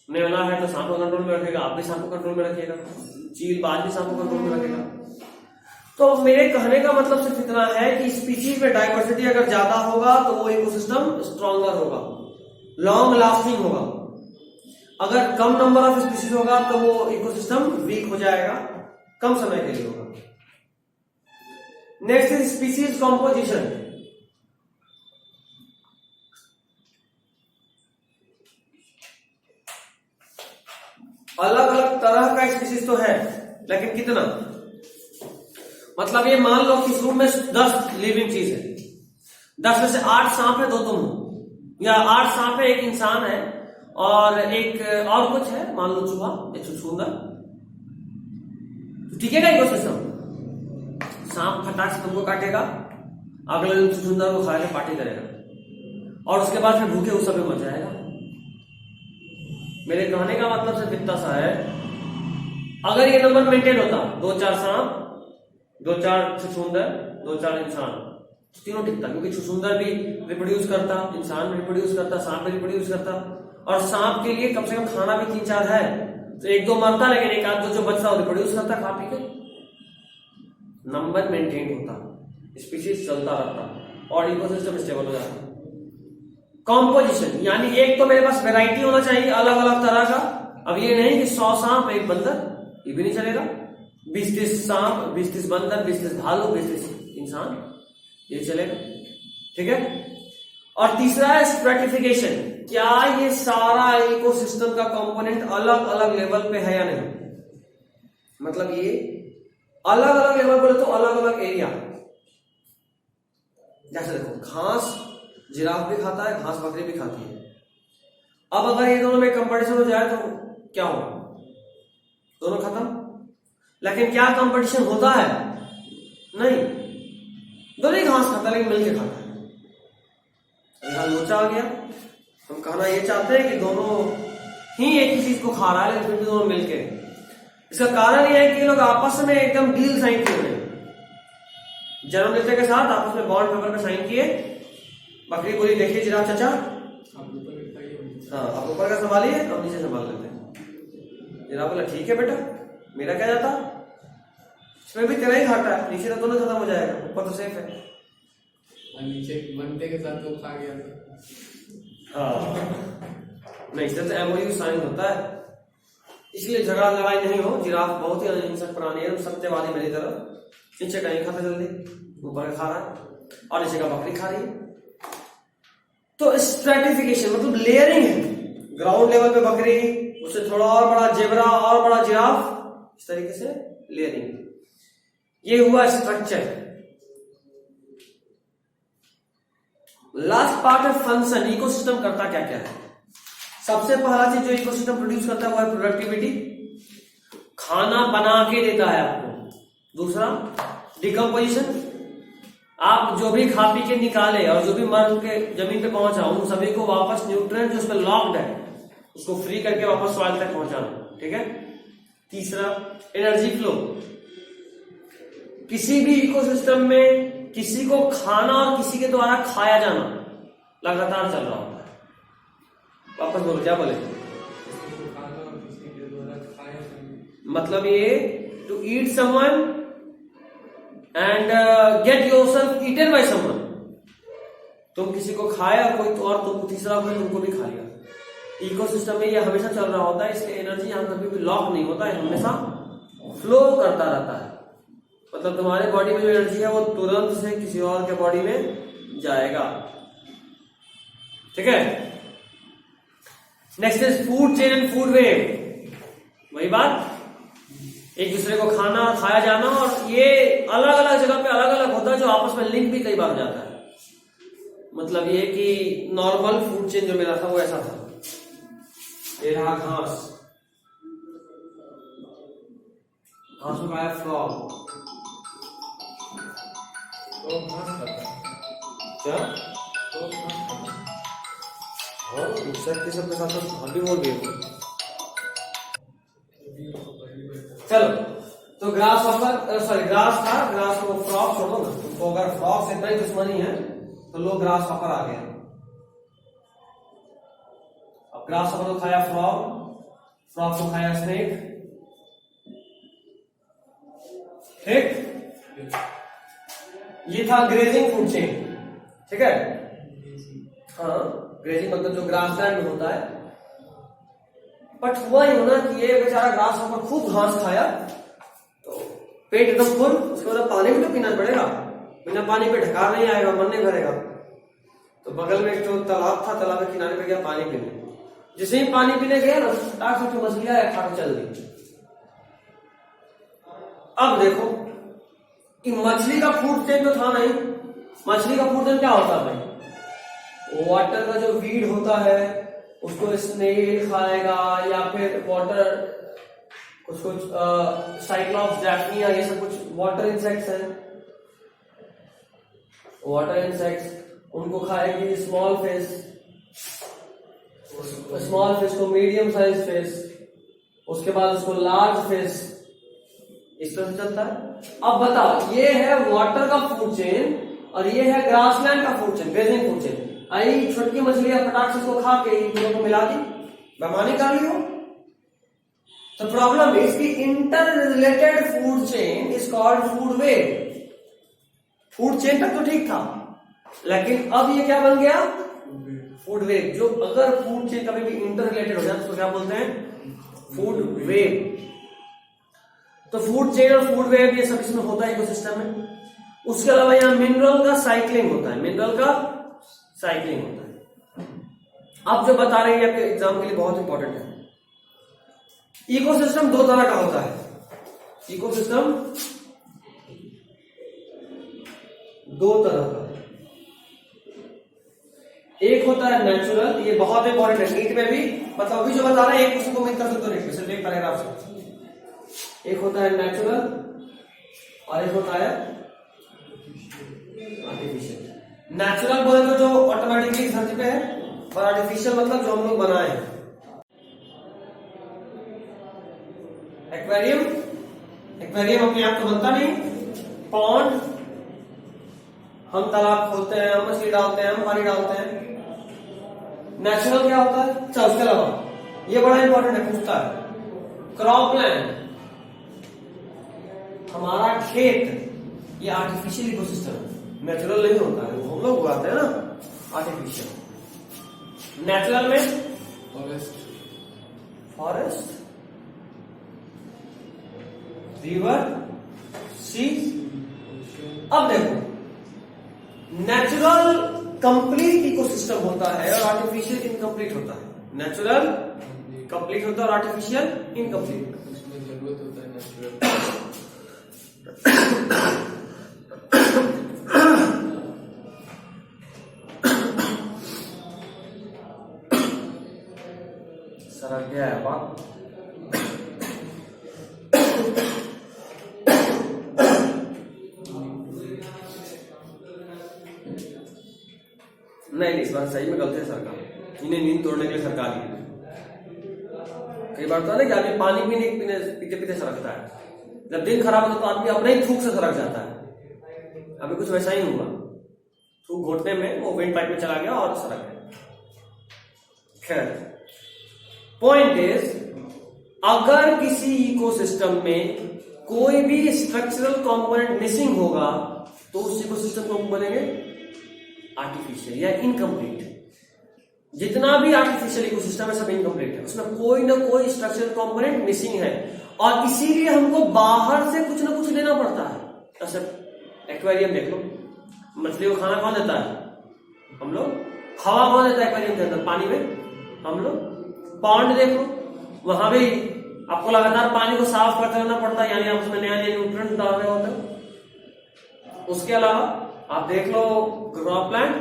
नेवला है तो सांप को कंट्रोल में रखेगा, आप भी सांप को कंट्रोल में रखिएगा, चील बाज भी सांप को कंट्रोल में रखेगा। तो मेरे कहने का मतलब सिर्फ इतना है कि स्पीशीज में डाइवर्सिटी अगर ज्यादा होगा तो वो इकोसिस्टम स्ट्रॉन्गर होगा, लॉन्ग लास्टिंग होगा। अगर कम नंबर ऑफ स्पीशीज होगा तो वो इकोसिस्टम वीक हो जाएगा, कम समय के लिए होगा। Next is species composition. अलग अलग तरह का स्पीशीज तो है, लेकिन कितना? मतलब ये मान लो कि इस रूम में 10 लिविंग चीज है, 10 में से 8 सांप है, 2 तुम हो, या 8 सांप है, 1 इंसान है, और एक और कुछ है, मान लो चूहा, एक छुछुंदर, तो ठीक है ना इकोसिस्टम? सांप फटाक से तुमको काटेगा, अगले दिन छुछुंदर को खा के पार्टी करेगा, और उसके बाद फिर भूखे उस सब मर जाएगा। मेरे कहने का मतलब सिर्फ इतना सा है, अगर ये नंबर मेंटेन होता, 2-4 सांप, 2-4 छुछुंदर, 2-4 इंसान, तीनों टिकता, क्योंकि छुछुंदर भी रिप्रोड्यूस करता, इंसान भी रिप्रोड्यूस करता, सांप भी रिप्रोड्यूस करता, और सांप के लिए कम से कम खाना भी 3-4 है, तो 1-2 मरता, लेकिन 1-2 जो बचता वो रिप्रोड्यूस करता खा पी के, नंबर मेंटेन होता, स्पीशीज चलता रहता और इकोसिस्टम स्टेबल हो जाता। कॉम्पोजिशन यानी एक तो मेरे पास वैरायटी होना चाहिए अलग अलग तरह का। अब ये नहीं कि 100 सांप 1 बंदर, ये भी नहीं चलेगा। 20-30 सांप, 20-30 बंदर, 20-30 भालू, 20-30 इंसान, ये चलेगा, ठीक है। और तीसरा है स्ट्रैटिफिकेशन। क्या ये सारा इकोसिस्टम का कंपोनेंट अलग अलग लेवल पे है या नहीं? मतलब ये अलग अलग लेवल बोले तो अलग अलग एरिया, जैसे देखो घास जिराफ भी खाता है, घास बकरी भी खाती है। अब अगर ये दोनों में कंपटीशन हो जाए तो क्या होगा? दोनों खत्म। लेकिन क्या कंपटीशन होता है? नहीं, दोनों ही घास खाता है लेकिन मिलके खाता है। यहां लोचा आ गया। हम कहना ये चाहते हैं कि दोनों ही एक ही चीज को खा रहा है लेकिन फिर भी दोनों मिलके। इसका कारण यह है कि लोग आपस में एकदम डील साइन किए हुए, जन्मदाता के साथ आपस में बॉन्ड पेपर पे साइन किए। बकरी बोली देखिए जिराफ चाचा, हाँ आप ऊपर का संभालिए, हम नीचे संभाल लेते हैं। जिराफ बोला ठीक है बेटा, मेरा क्या जाता, इसमें भी तेरा ही घाटा है, नीचे तो दोनों खत्म हो जाएगा, ऊपर तो सेफ है। नीचे बनते के साथ तो खा गया था। हाँ नहीं, इससे तो एमओयू साइन होता है, इसलिए झगड़ा लड़ाई नहीं हो। जिराफ बहुत ही अहिंसक प्राणी है, सत्यवादी मेरी तरह, नीचे का नहीं खाता जल्दी, ऊपर का खा रहा है और नीचे का बकरी खा रही है। तो स्ट्रैटिफिकेशन मतलब लेयरिंग है। ग्राउंड लेवल पे बकरी, उससे थोड़ा और बड़ा जेब्रा और बड़ा जिराफ, इस तरीके से लेयरिंग। ये हुआ स्ट्रक्चर। लास्ट पार्ट है फंक्शन। इकोसिस्टम करता क्या क्या है? सबसे पहला चीज जो इकोसिस्टम प्रोड्यूस करता है वो है प्रोडक्टिविटी, खाना बना के देता है आपको। दूसरा डिकम्पोजिशन, आप जो भी खा पी के निकाले और जो भी मर के जमीन पे पहुंचा उन सभी को वापस न्यूट्रिएंट जो उसमें लॉक्ड है उसको फ्री करके वापस सॉइल तक पहुंचाना, ठीक है। तीसरा एनर्जी फ्लो। किसी भी इकोसिस्टम में किसी को खाना और किसी के द्वारा खाया जाना लगातार चल रहा होता है। वापस बोलो, क्या बोले? मतलब ये to eat someone and get yourself eaten by someone. तुम किसी को खाया कोई तो, और तुम तीसरा कोई तुमको भी खा लिया। इकोसिस्टम में ये हमेशा चल रहा होता है, इसलिए एनर्जी यहां कभी भी लॉक नहीं होता है, हमेशा फ्लो करता रहता है। मतलब तुम्हारे बॉडी में जो एनर्जी है वो तुरंत से किसी और के बॉडी में जाएगा, ठीक है। Next is food chain and food web. वही बात, एक दूसरे को खाना खाया जाना, और ये अलग अलग जगह पे अलग अलग होता है, जो आपस में लिंक भी कई बार हो जाता है। मतलब ये कि नॉर्मल फूड चेन जो मिला था वो ऐसा था, ये रहा घास, घास में पाया फ्रॉग, तो घास खाता है। क्या तो घास खाता है। और इंसेक्ट के सब के साथ हम भी बोल गए। अभी तो पहली बार चलो, तो ग्रास हॉपर, सॉरी ग्रास था, ग्रास को फ्रॉग छोड़ो ना, तो अगर फ्रॉग से इतना ही दुश्मनी है तो लो ग्रास हॉपर आ गया। अब ग्रास हॉपर को खाया फ्रॉग, फ्रॉग को खाया स्नेक, ठीक। ये था ग्रेजिंग फूड चेन, ठीक है। हाँ, ग्रेजिंग मतलब जो ग्रास लैंड में होता है। बट हुआ ही होना कि ये बेचारा ग्रास हॉपर खूब घास खाया, तो पेट एकदम फुल, उसके बाद पानी भी तो पीना पड़ेगा, बिना पानी पे ढकार नहीं आएगा, मन नहीं भरेगा। तो बगल में एक जो तालाब था, तालाब के किनारे पे गया पानी पीने। जिसे ही पानी पीने गया ना, टाक से तो मछलियां खा के चल दी। अब देखो, मछली का फूड चेन तो था नहीं। मछली का फूड चेन क्या होता है भाई? वाटर का जो वीड होता है उसको स्नेल खाएगा, या फिर वाटर कुछ कुछ साइक्लॉप्स, डैफ्निया, ये सब कुछ वाटर इंसेक्ट्स हैं। वाटर इंसेक्ट्स उनको खाएगी स्मॉल फिश, स्मॉल फिश को मीडियम साइज फिश, उसके बाद उसको लार्ज फिश, इस तरह से चलता है। अब बताओ, ये है वाटर का फूड चेन और ये है ग्रासलैंड का food chain, grazing food chain. आई छोटी मछलियां फटाक से उसको खा के इन दोनों को मिला दी, बेमानी कर ली हो। तो प्रॉब्लम इज की inter related food chain is called food web. Food chain तक तो ठीक था, लेकिन अब ये क्या बन गया? Food web. जो अगर फूड चेन कभी भी इंटर रिलेटेड हो जाए तो क्या बोलते हैं? Food web. तो फूड चेन और फूड वेब ये सब इसमें होता है इकोसिस्टम में। उसके अलावा यहाँ मिनरल का साइक्लिंग होता है, मिनरल का साइक्लिंग होता है। अब जो बता रहे हैं आपके एग्जाम के लिए बहुत इंपॉर्टेंट है। इकोसिस्टम दो तरह का होता है। इकोसिस्टम दो तरह का, एक होता है नेचुरल, ये बहुत इंपॉर्टेंट है नीट में भी, मतलब अभी जो बता रहे हैं एक क्वेश्चन को मिल कर सकते हो नीट में, सिर्फ एक पैराग्राफ से। एक होता है नेचुरल और एक होता है आर्टिफिशियल। नेचुरल बोले तो जो ऑटोमेटिकली धरती पे है, और आर्टिफिशियल मतलब जो हम लोग बनाए हैं। एक्वेरियम, एक्वेरियम अपने आप तो बनता नहीं। पॉन्ड, हम तालाब खोलते हैं, हम मछली डालते हैं, हम पानी डालते हैं। नेचुरल क्या होता है? अच्छा, उसके अलावा ये बड़ा इंपॉर्टेंट है, पूछता है क्रॉपलैंड, हमारा खेत, ये आर्टिफिशियल इकोसिस्टम है, नेचुरल नहीं होता है, हम लोग उगाते हैं ना, आर्टिफिशियल। नेचुरल में फॉरेस्ट, फॉरेस्ट, रिवर, सी। अब देखो, नेचुरल कंप्लीट इकोसिस्टम होता है और आर्टिफिशियल इनकम्प्लीट होता है। नेचुरल कंप्लीट होता है और आर्टिफिशियल इनकम्प्लीट। उसमें जरूरत होता है नेचुरल। सरल क्या है बात? नहीं, इस बार सही में गलती है सरकार, इन्हें नींद तोड़ने के लिए सरकार ही है। कई बार तो है ना कि आदमी पानी पीने पीते पीते सरकता है, जब दिन खराब होता तो आदमी अपने ही थूक से सरक जाता है। अभी कुछ वैसा ही हुआ, थूक घोटने में वो विंड पाइप में चला गया और सरक गया। खैर, पॉइंट इज, अगर किसी इकोसिस्टम में कोई भी स्ट्रक्चरल कंपोनेंट मिसिंग होगा तो उस इकोसिस्टम को बोलेंगे आर्टिफिशियल या इनकम्प्लीट। जितना भी आर्टिफिशियल इकोसिस्टम है सब इनकम्प्लीट है, उसमें कोई ना कोई स्ट्रक्चरल कंपोनेंट मिसिंग है, और इसीलिए हमको बाहर से कुछ ना कुछ लेना पड़ता है। जैसे एक्वेरियम देख लो, मछली को खाना कौन देता है? हम लोग। हवा कौन देता है एक्वेरियम के अंदर? पानी में हम लोग। पॉन्ड देख लो, वहां भी आपको लगातार पानी को साफ करते रहना पड़ता है, यानी आप उसमें नया नया न्यूट्रिएंट डाल रहे होते हैं। उसके अलावा आप देख लो क्रॉप प्लांट,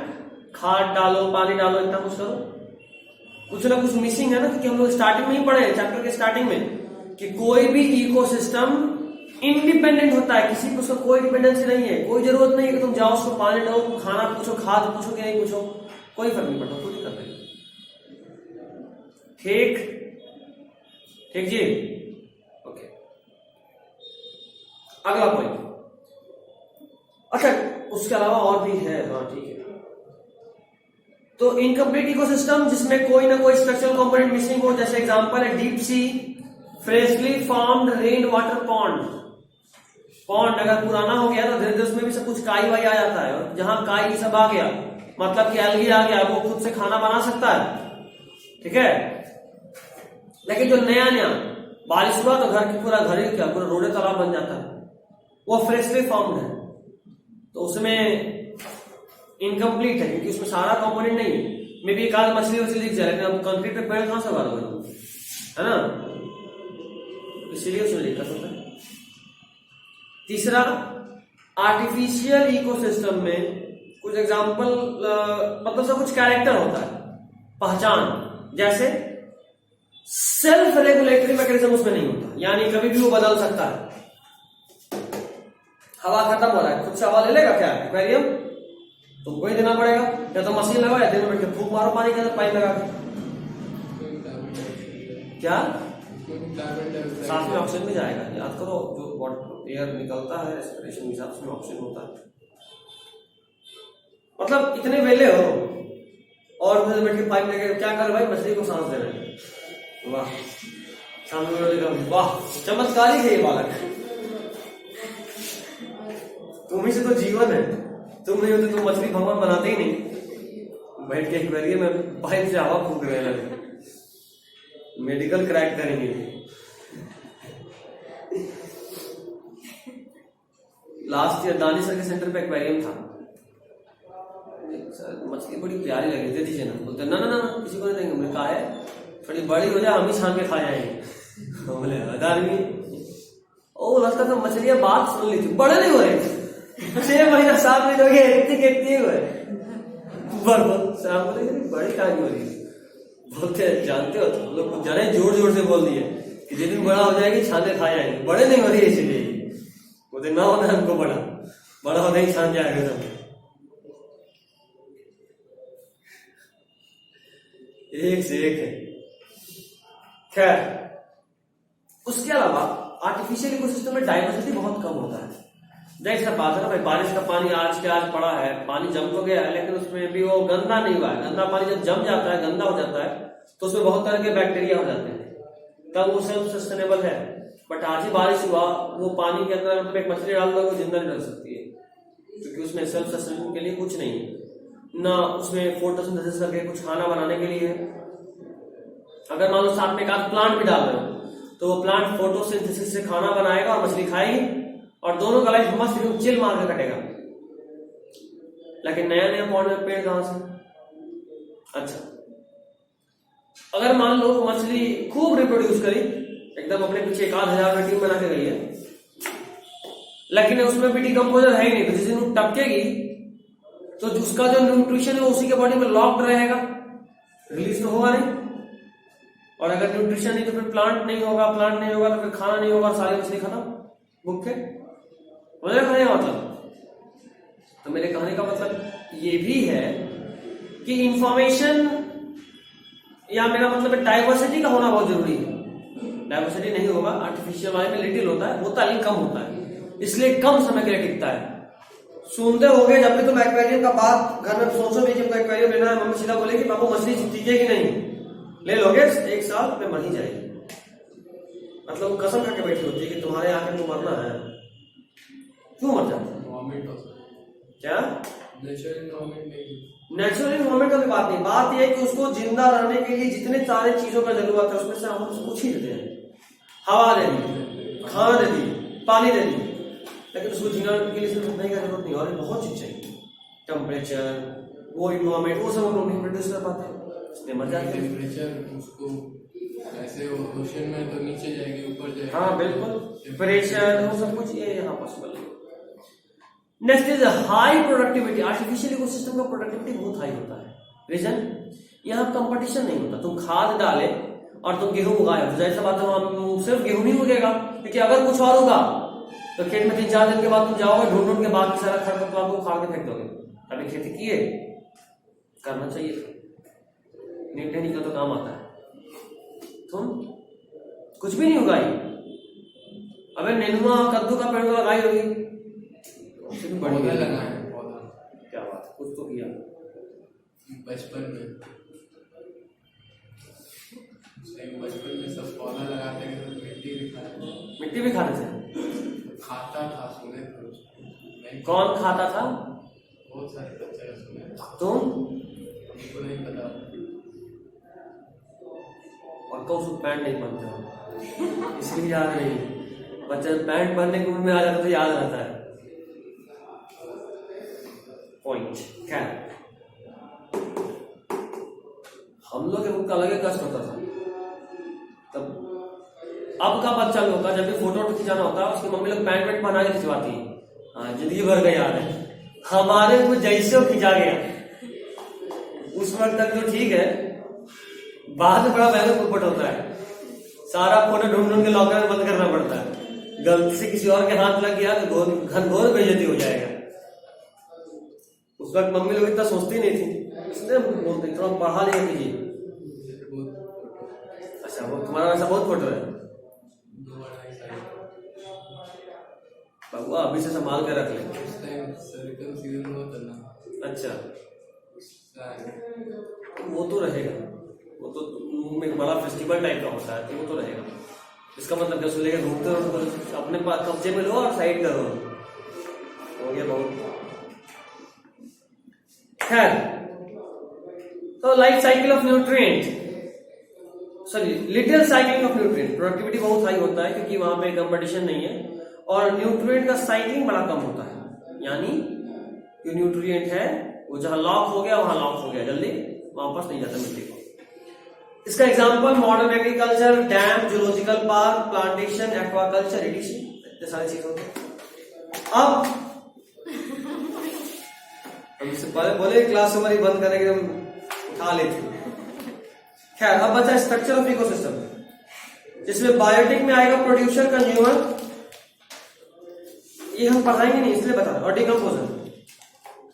खाद डालो, पानी डालो, इतना कुछ करो, कुछ ना कुछ मिसिंग है ना, क्योंकि हम लोग स्टार्टिंग में ही पढ़े हैं, चैप्टर के स्टार्टिंग में, कि कोई भी इकोसिस्टम इंडिपेंडेंट होता है, किसी को उसका कोई डिपेंडेंसी नहीं है। कोई जरूरत नहीं है कि तुम जाओ उसको पानी दो, खाना पूछो, खाद पूछो कि नहीं पूछो, कोई फर्क नहीं पड़ता, कोई दिक्कत नहीं। ठीक ठीक जी, ओके। अगला पॉइंट, अच्छा उसके अलावा और भी है, हाँ ठीक है। तो इनकम्प्लीट इकोसिस्टम जिसमें कोई ना कोई स्ट्रक्चरल कंपोनेंट मिसिंग हो, जैसे एग्जांपल है deep sea freshly formed rain water pond. Pond अगर पुराना हो गया तो धीरे धीरे उसमें भी सब कुछ काई वाई आ जाता है, और जहां काई सब आ गया मतलब कि एल्गी आ गया, वो खुद से खाना बना सकता है, ठीक है। लेकिन जो नया नया बारिश हुआ तो घर की पूरा घर ही क्या पूरा रोडे तालाब बन जाता है, वो फ्रेशली फॉर्म्ड है, तो उसमें इनकम्प्लीट है क्योंकि उसमें सारा कंपोनेंट नहीं है। मे भी एक आध मछली वछली दिख जाए, लेकिन अब कंक्रीट पे पेड़ कहां से उगाओगे, है ना, इसीलिए उसमें दिक्कत होता है। तीसरा, आर्टिफिशियल इकोसिस्टम में कुछ एग्जांपल मतलब सब कुछ कैरेक्टर होता है, पहचान, जैसे सेल्फ रेगुलेटरी मैकेनिज्म उसमें नहीं होता, यानी कभी भी वो बदल सकता है। हवा खत्म हो रहा है, खुद से हवा ले लेगा क्या एक्वेरियम, तुमको ही देना पड़ेगा, या तो मशीन लगाओ या दिन में बैठ के फूंक मारो पानी के अंदर पाइप लगा के। क्या सांस में ऑक्सीजन भी जाएगा, याद करो, जो एयर निकलता है रेस्पिरेशन के हिसाब से ऑक्सीजन होता है। मतलब इतने वेले हो और उधर बैठ के पाइप लेके क्या कर भाई, मछली को सांस दे रहे हैं, वाह, सामने वाले वाह चमत्कारी है ये बालक, तुम ही से तो जीवन है, तुम नहीं होते तुम मछली भगवान बनाते ही नहीं। बैठ के एक्वेरियम में पाइप से हवा फूंक रहे हैं, मेडिकल क्रैक करेंगे। लास्ट ईयर दानी सर के सेंटर पे एक्वेरियम था, सर मछली बड़ी प्यारी लगी, दे दीजिए ना, बोलते ना ना ना किसी को नहीं देंगे। हमने कहा है थोड़ी बड़ी हो जाए हम ही छान के खा जाएंगे। बोले आदमी ओ लगता था मछलियां बात सुन ली थी, बड़े नहीं हो रहे 6 महीना 7 महीने हो गए, इतनी हुए शाम बोले बड़ी कहानी हो रही है। बोलते जानते हो तुम लोग कुछ जाने जोर जोर से बोल दिए कि जिस दिन बड़ा हो जाएगी छाने खा जाएंगे, बड़े नहीं हो रही है इसलिए बोलते ना होना हमको बड़ा होता ही छान जाएगा सब। एक से एक है। खैर उसके अलावा आर्टिफिशियल इकोसिस्टम में डाइवर्सिटी बहुत कम होता है। जैसा बात है ना भाई, बारिश का पानी आज के आज पड़ा है, पानी जम तो गया है लेकिन उसमें भी वो गंदा नहीं हुआ है। गंदा पानी जब जम जाता है, गंदा हो जाता है, तो उसमें बहुत तरह के बैक्टीरिया हो जाते हैं, तब वो सेल्फ सस्टेनेबल है। बट आज ही बारिश हुआ, वो पानी के अंदर मतलब एक मछली डाल दो वो जिंदा नहीं रह सकती है, क्योंकि उसमें सेल्फ सस्टेनेबल के लिए कुछ नहीं है, ना उसमें फोटोसिंथेसिस करके कुछ खाना बनाने के लिए है। अगर मान लो साथ में एक आध प्लांट भी डाल रहे हो तो वो प्लांट फोटोसिंथेसिस से खाना बनाएगा और मछली खाएगी, और दोनों का लाइफ मस्त एकदम चिल मार के कटेगा। लेकिन नया नया पॉन्ड में पेड़ कहां से? अच्छा, अगर मान लो मछली खूब रिप्रोड्यूस करी, एकदम अपने पीछे 1000 में टीम बना के गई है, लेकिन उसमें भी डिकम्पोजर है ही नहीं, तो जिस दिन वो टपकेगी तो उसका जो न्यूट्रिशन है वो उसी के बॉडी में लॉक्ड रहेगा, रिलीज तो होगा नहीं। और अगर न्यूट्रिशन नहीं तो फिर प्लांट नहीं होगा, प्लांट नहीं होगा तो फिर खाना नहीं होगा, सारी मछली खत्म, भूखे। मुझे कहने का मतलब, तो मेरे कहने का मतलब ये भी है कि इंफॉर्मेशन या मेरा मतलब डाइवर्सिटी का होना बहुत जरूरी है। डाइवर्सिटी नहीं होगा, आर्टिफिशियल वाले में लिटिल होता है, होता नहीं कम होता है, इसलिए कम समय के लिए टिकता है। सुनते हो गए जब भी तुम एक्वेरियम का बात घर में सोचो भी कि एक्वेरियम लेना है, मम्मी सीधा बोलेगी पापा मछली टिकेगी नहीं, ले लोगे 1 साल में मर ही जाएगी। मतलब वो कसम खा के बैठी होती है कि तुम्हारे यहाँ के तो मरना है, क्यों मर जाता है? क्या नेचुरल इन्वायरमेंट का भी बात नहीं, बात यह है कि उसको जिंदा रहने के लिए जितने सारे चीजों का जरूरत है उसमें से हम उसको कुछ ही देते हैं। हवा दे दी, खाना दे दी, पानी दे दी, लेकिन उसको जीने के लिए सिर्फ नहीं का जरूरत नहीं, और बहुत चीज चाहिए, टेम्परेचर, वो इन्वायरमेंट, वो सब हम लोग नहीं प्रोड्यूस कर पाते, इसलिए मर जाते हैं। टेम्परेचर उसको ऐसे ओशन में तो नीचे जाएगी ऊपर जाएगी। हाँ बिल्कुल, प्रेशर वो सब कुछ ये यहाँ पॉसिबल है। Next is high productivity. Artificial ecosystem का प्रोडक्टिविटी बहुत हाई होता है। रीजन, यहाँ कंपटीशन नहीं होता। तुम खाद डाले और तुम गेहूं उगाए तो जाहिर सी बात है सिर्फ गेहूं नहीं उगेगा, क्योंकि अगर कुछ और होगा तो खेत में 3-4 दिन के बाद तुम जाओगे ढूंढ ढूंढ के बाकी सारा खरपतवार को उखाड़ के फेंक दोगे। अभी खेती किए, करना चाहिए, नीट नहीं निकला तो काम आता है। तुम कुछ भी नहीं उगाई, अबे नेनुआ कद्दू का पेड़ लगाई होगी, पौधा लगाए पौधा। क्या बात है, कुछ तो किया बचपन में सब पौधा लगाते हैं तो मिट्टी भी खाते थे। खाता था, सुने थे। कौन खाता था? बहुत सारे बच्चे सुने। तुम? हमको नहीं पता। पक्का उसको पैंट नहीं पहनते हो इसलिए याद नहीं। बच्चा पैंट पहनने के उम्र में आ जाता तो याद रहता है। पॉइंट। खैर, हम लोग के का अलग कष्ट होता था तब। अब का बच्चा लोग का जब भी फोटो खिंचाना होता है उसकी मम्मी लोग पैंट वैंट पहना के खिंचवाती है। हाँ, जिंदगी भर का याद है। हमारे को जैसे खिंचा गया उस वक्त तक तो ठीक है, बाद में बड़ा महंगा कुपट होता है। सारा फोटो ढूंढ ढूंढ के लॉकर में बंद करना पड़ता है। गलती से किसी और के हाथ लग गया तो घनघोर बेइज्जती हो जाएगा। उस वक्त मम्मी लोग इतना सोचती नहीं थी, इसलिए बोलते थोड़ा पढ़ा लिया कीजिए। अच्छा, वो तुम्हारा ऐसा बहुत फोटो है बाबू, अभी से संभाल कर रख ले। अच्छा, वो तो रहेगा, वो तो एक बड़ा फेस्टिवल टाइप का होता है तो वो तो रहेगा। इसका मतलब क्या, उसको लेकर घूमते रहो तो अपने पास कब्जे में लो और साइड करो, हो गया बहुत। खैर, तो life cycle of nutrient, sorry little cycling of nutrient. Productivity बहुत हाई होता है क्योंकि वहां पे कंपटीशन नहीं है और न्यूट्रिएंट का साइकिलिंग बड़ा कम होता है। यानी जो न्यूट्रिएंट है वो जहां लॉक हो गया वहां लॉक हो गया, जल्दी वापस नहीं जाता मिट्टी को। इसका example modern agriculture, dam, zoological park, plantation, aquaculture, addition, इतने सारी चीजें होती हैं। अब इससे पहले बोले क्लास हमारी बंद करने के हम उठा लेते। खैर, अब बचा स्ट्रक्चर ऑफ इकोसिस्टम, जिसमें बायोटिक में आएगा प्रोड्यूसर, कंज्यूमर, ये हम पढ़ाएंगे नहीं इसलिए बता रहे, और डिकम्पोजर।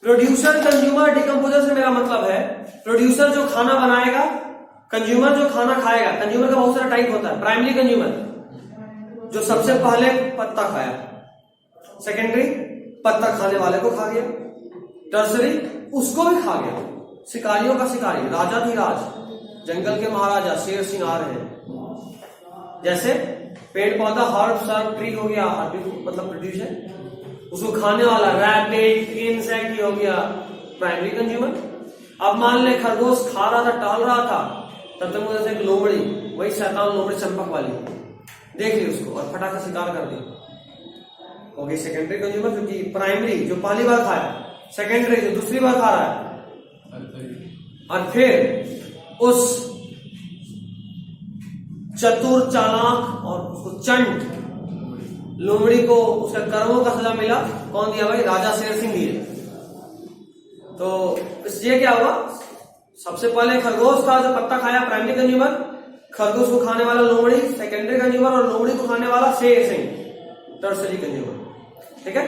प्रोड्यूसर, कंज्यूमर, डिकम्पोजर से मेरा मतलब है प्रोड्यूसर जो खाना बनाएगा, कंज्यूमर जो खाना खाएगा। कंज्यूमर का बहुत सारा टाइप होता है। प्राइमरी कंज्यूमर जो सबसे पहले पत्ता खाया, सेकेंडरी पत्ता खाने वाले को खा गया, टर्सरी उसको भी खा गया, शिकारियों का शिकारी, राजाधिराज, जंगल के महाराजा, शेर सिंगार है। जैसे पेड़ पौधा, हर्ब सर्ब ट्री हो गया, मतलब प्रोड्यूसर, उसको खाने वाला रैबिट, इंसेक्ट हो गया प्राइमरी कंज्यूमर। अब मान ले खरगोश खा रहा था, टहल रहा था, तब तक मुझे एक लोमड़ी, वही शैतान लोमड़ी चंपक वाली, देख ली उसको और फटाका शिकार कर दी, हो गई सेकेंडरी कंज्यूमर। क्योंकि प्राइमरी जो पहली बार खाया, सेकेंडरी जो दूसरी बार खा रहा है, और फिर उस चतुर चालाक और उसको चंट लोमड़ी को उसके कर्मों का सजा मिला। कौन दिया भाई? राजा शेर सिंह दिए। तो इसलिए क्या हुआ, सबसे पहले खरगोश था जो पत्ता खाया, प्राइमरी कंज्यूमर, खरगोश को खाने वाला लोमड़ी सेकेंडरी कंज्यूमर, और लोमड़ी को खाने वाला शेर सिंह टर्सरी कंज्यूमर। ठीक है?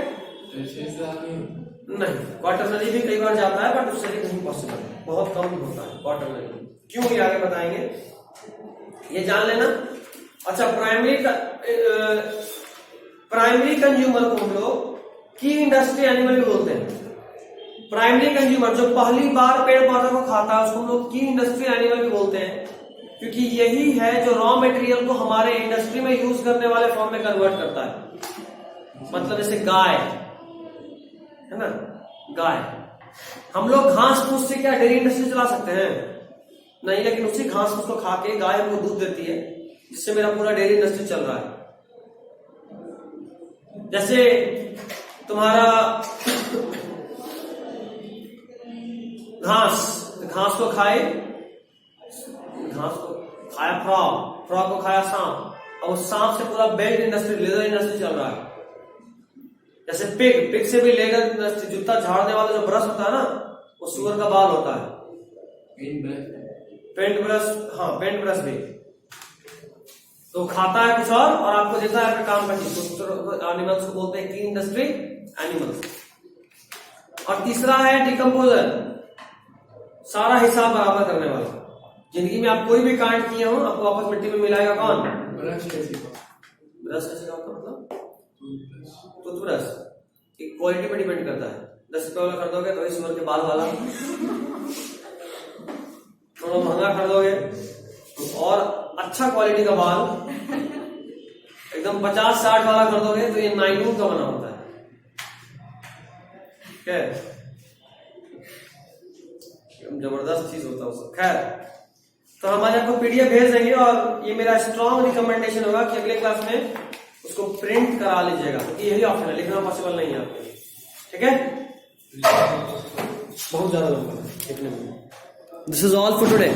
नहीं, क्वार्टरनरी भी कई बार जाता है बट उससे भी नहीं पॉसिबल है, बहुत कम होता है क्वार्टरनरी। क्यों, ये आगे बताएंगे, ये जान लेना। अच्छा, प्राइमरी कंज्यूमर को हम लोग की इंडस्ट्री एनिमल भी बोलते हैं। प्राइमरी कंज्यूमर जो पहली बार पेड़ पौधा को खाता है उसको हम लोग की इंडस्ट्री एनिमल भी बोलते हैं, क्योंकि यही है जो रॉ मटेरियल को हमारे इंडस्ट्री में यूज करने वाले फॉर्म में कन्वर्ट करता है। मतलब जैसे गाय है ना, गाय, हम लोग घास फूस से क्या डेयरी इंडस्ट्री चला सकते हैं? नहीं, लेकिन उसी घास फूस को खा के गाय हमको दूध देती है, जिससे मेरा पूरा डेयरी इंडस्ट्री चल रहा है। जैसे तुम्हारा घास को खाए, घास को खाया फ्रॉग, फ्रॉग को खाया सांप, और उस सांप से पूरा बेल्ट इंडस्ट्री, लेदर इंडस्ट्री चल रहा है। जैसे पिग से भी लेदर इंडस्ट्री, जूता झाड़ने वाला जो ब्रश होता है ना, वो सुअर का बाल होता है। पेंट ब्रश, हाँ पेंट ब्रश भी। तो खाता है कुछ और आपको देता है अपने काम का चीज। एनिमल्स को बोलते हैं की इंडस्ट्री एनिमल्स। और तीसरा है डिकम्पोजर, सारा हिसाब बराबर करने वाला। जिंदगी में आप कोई भी कांड किए हो, आपको वापस मिट्टी में मिलाएगा कौन? ब्रश कैसे का मतलब टूथब्रश की क्वालिटी पे डिपेंड करता है। 10 रुपए वाला खरीदोगे तो सुअर के बाल वाला, थोड़ा महंगा खरीदोगे तो और अच्छा क्वालिटी का बाल, एकदम 50-60 वाला खरीदोगे तो ये नायलॉन का बना होता है। जबरदस्त चीज होता है उसका। खैर, तो हमारे आपको पीडीएफ भेज देंगे, और ये मेरा स्ट्रॉन्ग रिकमेंडेशन होगा कि अगले क्लास में उसको प्रिंट करा लीजिएगा, क्योंकि यही ऑप्शन है, लिखना पॉसिबल नहीं है आपके लिए। ठीक है, बहुत ज्यादा लंबा है। This is all for today.